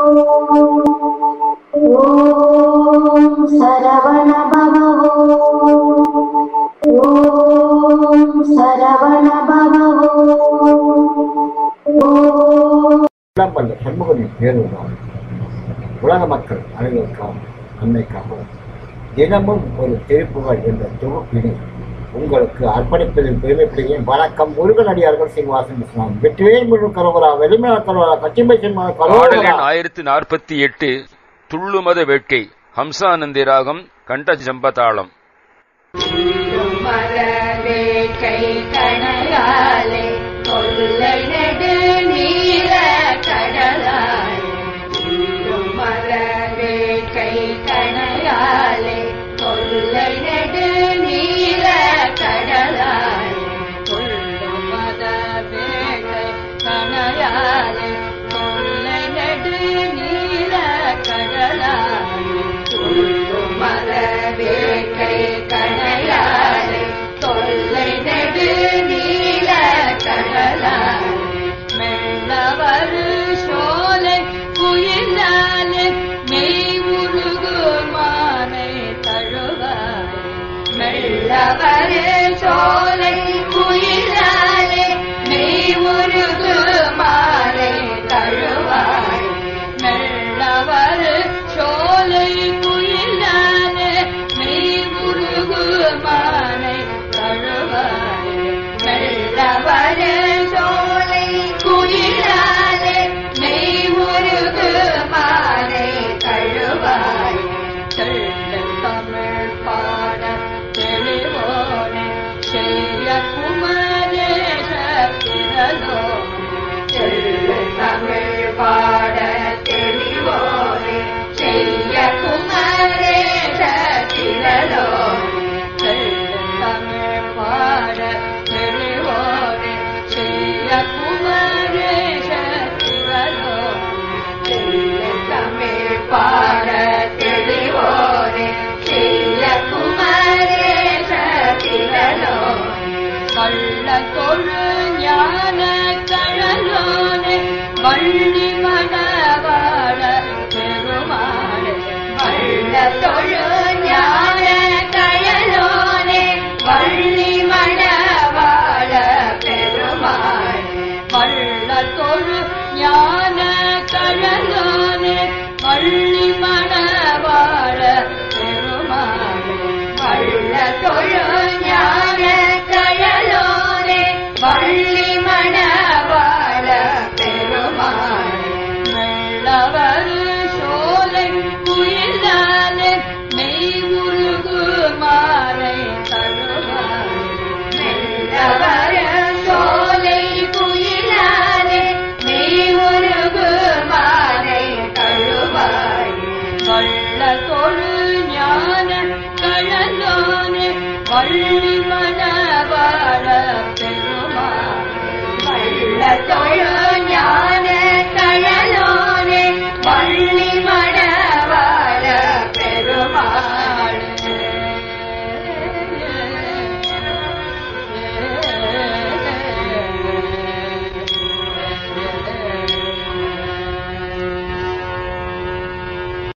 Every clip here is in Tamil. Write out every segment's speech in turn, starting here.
ஓம் சரவண பவ ஓம் சரவண பவ சண்முகனின் பேருதான் உலக மக்கள் அனைவருக்காகவும் நன்மைக்காகவும் தினமும் ஒரு திருப்புகழ் என்ற தொகுப்பினை உங்களுக்கு அர்ப்பணிப்பதில் பெருமைப்படுகிறேன். வணக்கம். முருகன் அடியார்கள் சீனிவாசன் இஸ்லாம் வெற்றிவேல் முழு கரோகரா வெளிமலா கரோகரா கச்சிம்பை கரோகரா. 1048 துள்ளுமத வேட்கை ஹம்சானந்தி ராகம் கண்ட ஜம்பதாளம்.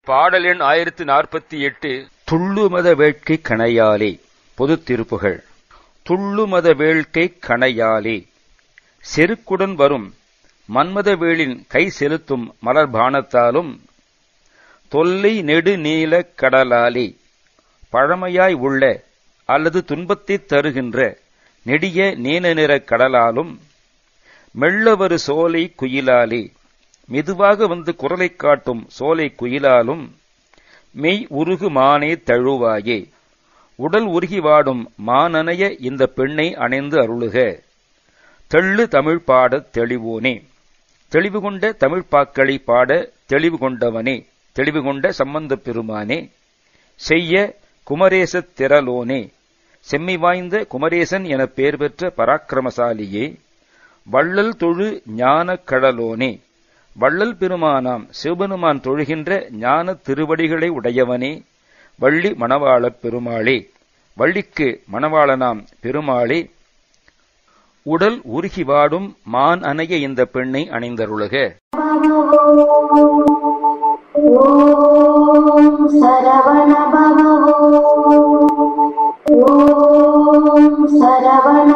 பாடல் எண் 1048 துள்ளுமத வேட்கை கணையாலே. பொது திருப்புகள். துள்ளுமத வேள்கை கணையாலே செருக்குடன் வரும் மன்மதவேளின் கை செலுத்தும் மலர்பானத்தாலும் தொல்லை நெடு நீல கடலாலே பழமையாய் உள்ள அல்லது துன்பத்தை தருகின்ற நெடிய நீல நிற கடலாலும் மெல்லவரு சோலை குயிலாலே மெதுவாக வந்து குரலை காட்டும் சோலை குயிலாலும் மெய் உருகு மானே தழுவாயே உடல் உருகி வாடும் மானனைய இந்த பெண்ணை அணைந்து அருளுக. தெள்ளு தமிழ் பாடத் தெளிவோனே. தெளிவு கொண்ட தமிழ்ப்பாக்களை பாட தெளிவு கொண்டவனே, தெளிவு கொண்ட சம்பந்தப் பெருமானே. செய்ய குமரேசத் திரளோனே, செம்மை வாய்ந்த குமரேசன் என பெயர் பெற்ற பராக்கிரமசாலியே. வள்ளல் தொழு ஞானக் கடலோனே, வள்ளல் பெருமானாம் சிவபெருமான் தொழுகின்ற ஞான திருவடிகளை உடையவனே. வள்ளி மணவாளப் பெருமாளே, வள்ளிக்கு மணவாளனாம் பெருமாளே. உடல் உருகி வாடும் மான் அணைய இந்த பெண்ணை அணைந்தருளுக. சரவண பவ ஓம் சரவண